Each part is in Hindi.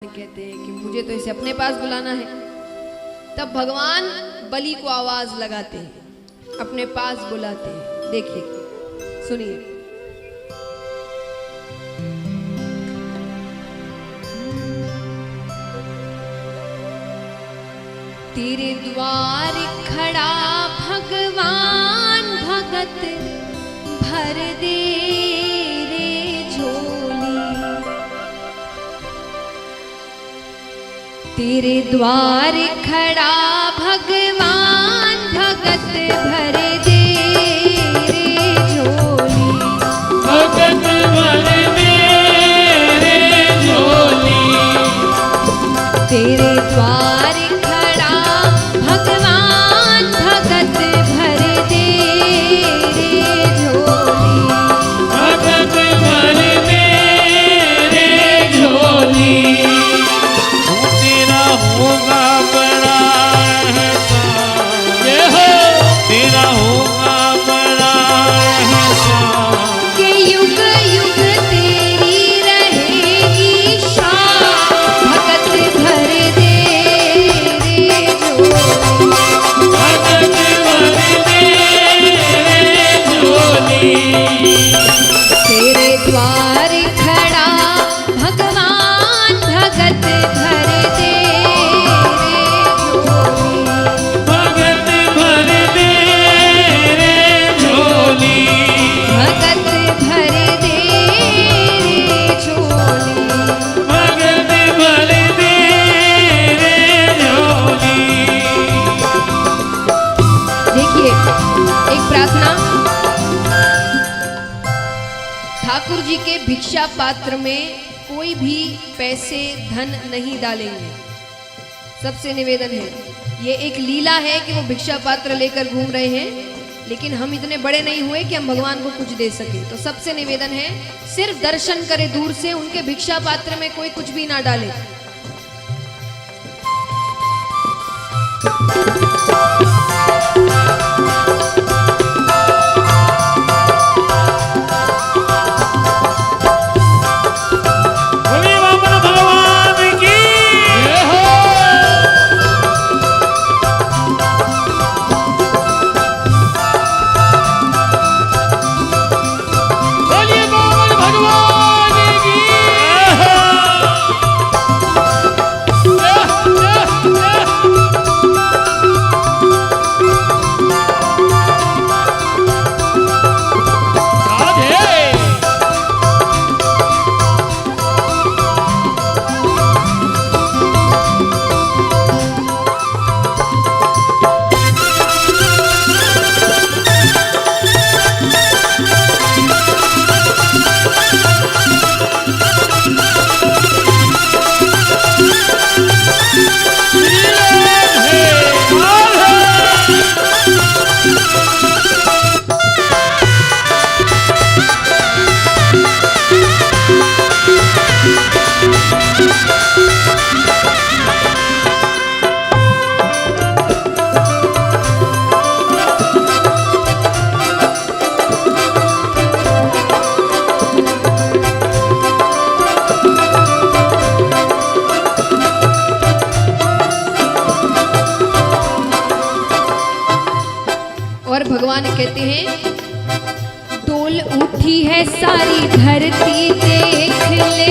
कहते हैं कि मुझे तो इसे अपने पास बुलाना है। तब भगवान बलि को आवाज लगाते हैं, अपने पास बुलाते हैं। देखिए, सुनिए। तेरे द्वार खड़ा भगवान भगत भर दे रे झोली। तेरे द्वार खड़ा भगवान भगत भर दे रे झोली। भगत भर दे रे झोली। तेरे द्वार खड़ा भगवान भगत भर दे रे झोली। भगत भर दे रे झोली। तेरा होगा बड़ा एहसान, ये हो तेरा होगा बड़ा एहसान। के युग युग तेरी रहेगी शान। भगत भर दे रे झोली। भगत भर दे रे झोली। तेरे द्वार खड़ा भगवान भगत भर दे रे झोली। भगत भर दे रे झोली। भगत भर दे रे झोली। भगत भर दे रे झोली। देखिए, एक प्रार्थना। ठाकुर जी के भिक्षा पात्र में कोई भी पैसे धन नहीं डालेंगे। सबसे निवेदन है, ये एक लीला है कि वो भिक्षा पात्र लेकर घूम रहे हैं, लेकिन हम इतने बड़े नहीं हुए कि हम भगवान को कुछ दे सके। तो सबसे निवेदन है, सिर्फ दर्शन करे दूर से, उनके भिक्षा पात्र में कोई कुछ भी ना डाले। बोलिए वामन भगवान की जय हो। बोलिए वामन भगवान की जय हो। राधे। और भगवान कहते हैं, डोल उठी है सारी धरती देख ले।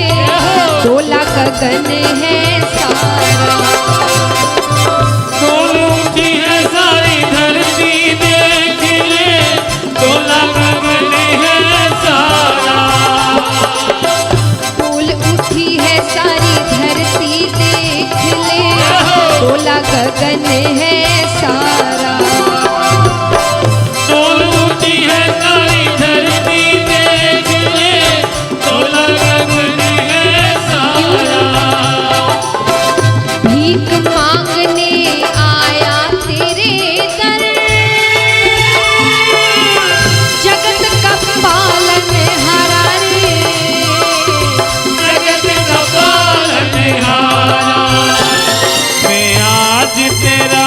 डोला गगन है सारा। डोल उठी है सारी धरती देख ले। डोला गगन है सारा। डोल उठी है सारी धरती देख ले। डोला गगन है सारा। डोल उठी है सारी धरती देख ले। डोला गगन है सारा। भीख मांगने आया तेरे दर। जगत का पालन हारा रे। जगत का पालनहारा। मैं आज तेरा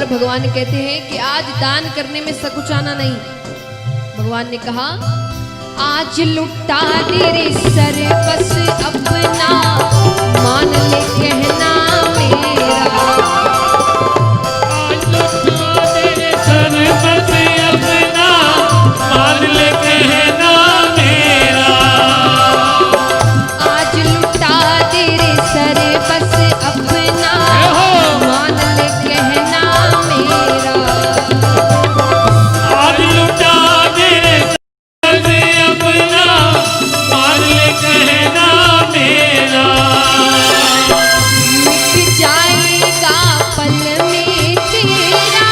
और भगवान कहते हैं कि आज दान करने में सकुचाना नहीं। भगवान ने कहा आज लुटा दे रे सर बस अपना, मान ले कहना मेरा। आज लुटा दे रे सर बस अपना, मान ले कहना मेरा। आज लुटा दे रे सर बस अपना, मान ले कहना मेरा। आज लुटा दे रे सर अपना, मान ले कहना मेरा। मिट जाएगा पल में तेरा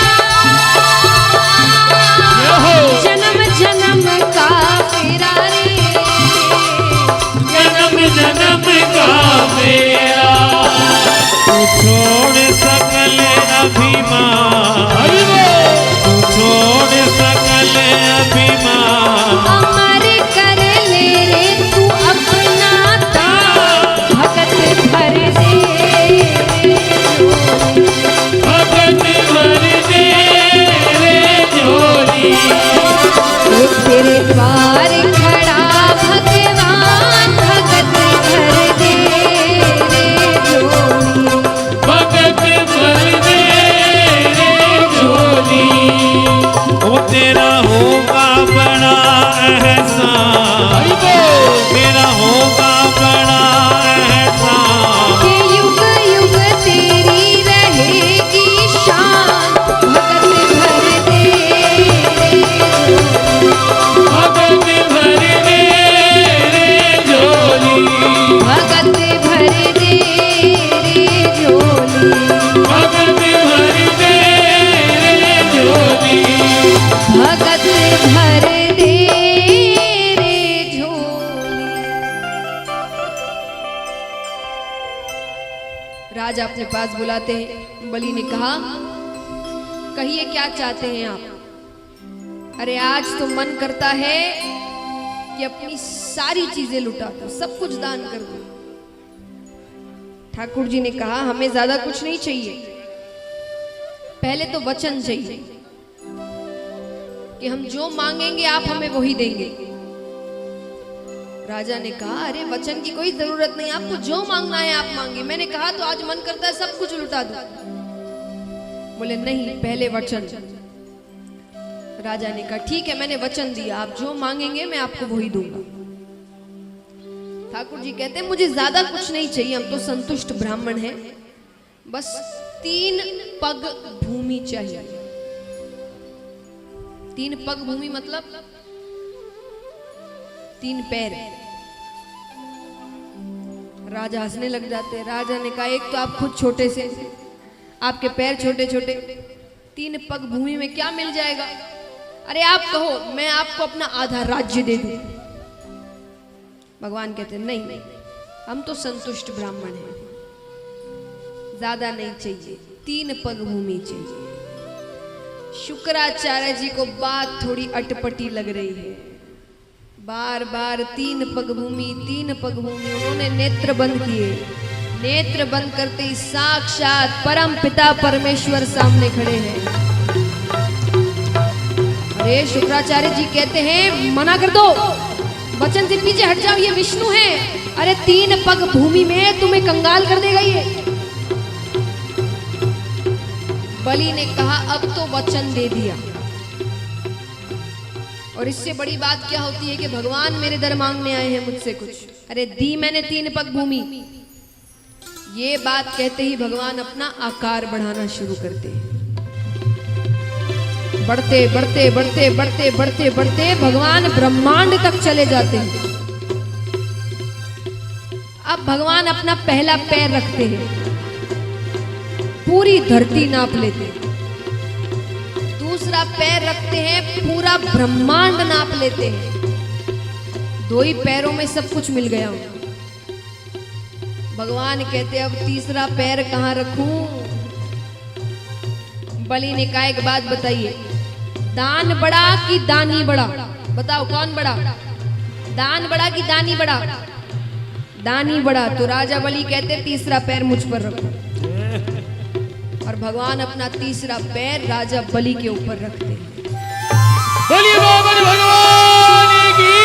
जन्म जन्म का फेरा रे, जन्म जन्म का मेरा। तू छोड़ सकल अभिमान, तू छोड़ सकल अभिमान। अमर कर ले रे तू अपना दान, भगत भर दे भगत भर दे रे झोली। तो तेरे द्वार खड़ा भगवान, भगत भर दे रे झोली। भगत भर दे रे झोली। ओ तेरा होगा बड़ा एहसान, तेरा होगा बड़ा एहसान। कि युग युग तेरी रहेगी शान, भगत भर दे रे झोली। भगत भर दे रे झोली। भगत भर दे रे झोली। भगत भर दे रे झोली। भगत भर दे रे झोली। राजा अपने पास बुलाते हैं। बलि ने कहा कहिए क्या चाहते हैं आप। अरे आज तो मन करता है कि अपनी सारी चीजें लुटा दो, सब कुछ दान कर दो। ठाकुर जी ने कहा हमें ज्यादा कुछ नहीं चाहिए, पहले तो वचन चाहिए कि हम जो मांगेंगे आप हमें वही देंगे। राजा ने कहा अरे वचन की कोई जरूरत नहीं, आपको जो मांगना है आप मांगे। मैंने कहा तो आज मन करता है सब कुछ लुटा दो। बोले नहीं, पहले वचन। राजा ने कहा ठीक है, मैंने वचन दिया, आप जो मांगेंगे मैं आपको वही दूंगा। ठाकुर जी कहते हैं मुझे ज्यादा कुछ नहीं चाहिए, हम तो संतुष्ट ब्राह्मण हैं, बस 3 पग भूमि चाहिए। 3 पग भूमि मतलब 3 पैर। राजा हंसने लग जाते। राजा ने कहा एक तो आप खुद छोटे से, आपके पैर छोटे छोटे, 3 पग भूमि में क्या मिल जाएगा। अरे आप कहो मैं आपको अपना आधा राज्य दे दूं। भगवान कहते नहीं नहीं, हम तो संतुष्ट ब्राह्मण हैं, ज्यादा नहीं चाहिए, 3 पग भूमि चाहिए। शुक्राचार्य जी को बात थोड़ी अटपटी लग रही है। बार बार 3 पग भूमि, 3 पग भूमि। उन्होंने नेत्र बंद किए। नेत्र बंद करते ही साक्षात परम पिता परमेश्वर सामने खड़े हैं। अरे शुक्राचार्य जी कहते हैं मना कर दो, वचन से पीछे हट जाओ, ये विष्णु है। अरे 3 पग भूमि में तुम्हें कंगाल कर देगा ये। बलि ने कहा अब तो वचन दे दिया। और इससे बड़ी बात क्या होती है कि भगवान मेरे दर मांगने आए हैं मुझसे कुछ। अरे दी मैंने 3 पग भूमि। ये बात कहते ही भगवान अपना आकार बढ़ाना शुरू करते हैं। बढ़ते बढ़ते बढ़ते बढ़ते बढ़ते बढ़ते भगवान ब्रह्मांड तक चले जाते हैं। अब भगवान अपना पहला पैर रखते हैं, पूरी धरती नाप लेते हैं। दूसरा पैर रखते हैं, पूरा ब्रह्मांड नाप लेते हैं। 2 ही पैरों में सब कुछ मिल गया। भगवान कहते अब तीसरा पैर कहां रखूं। बलि ने कहा एक बात बताइए, दान बड़ा कि दानी बड़ा? बताओ कौन बड़ा, दान बड़ा कि दानी बड़ा? दानी बड़ा। तो राजा बलि कहते तीसरा पैर मुझ पर रखो। और भगवान अपना तीसरा पैर राजा बलि के ऊपर रखते हैं। बोलिए वामन भगवान की।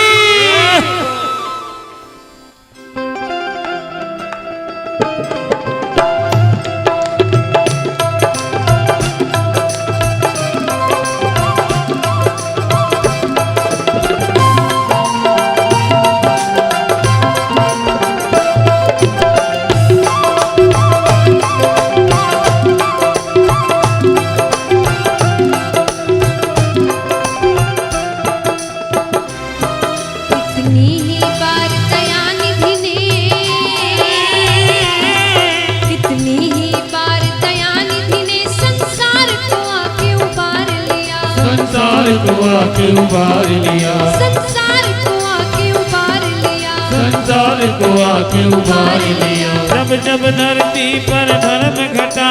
आके उबार लिया, संसार को आके उबार लिया, संसार को आके उबार लिया। जब जब धरती पर धर्म घटा,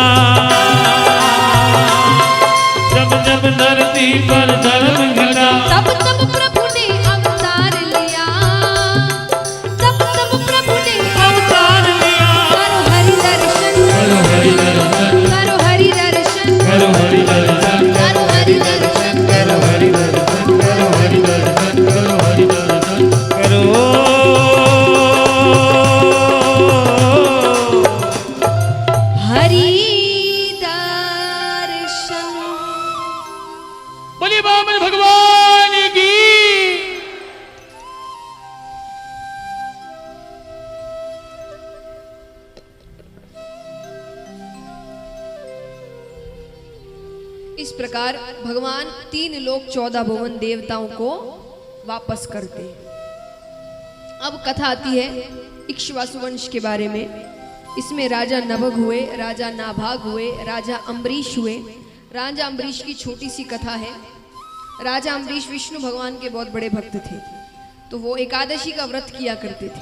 जब जब धरती पर धर्म घटा, तब तब प्रभु ने अवतार लिया, तब तब प्रभु ने अवतार लिया। करो हरि दर्शन, करो हरि दर्शन, करो हरि दर्शन, करो हरि दर्शन, करो हरि दर्शन, करो हरि दर्शन, करो हरि दर्शन, करो हरि दर्शन, करो हरि दर्शन। बोलिए वामन भगवान की। इस प्रकार भगवान 3 लोक 14 भुवन देवताओं को वापस करते हैं। अब कथा आती है इक्ष्वाकु वंश के बारे में। इसमें राजा नभग हुए, राजा नाभाग हुए, राजा अम्बरीश हुए। राजा अम्बरीश की छोटी सी कथा है। राजा अम्बरीश विष्णु भगवान के बहुत बड़े भक्त थे, तो वो एकादशी का व्रत किया करते थे।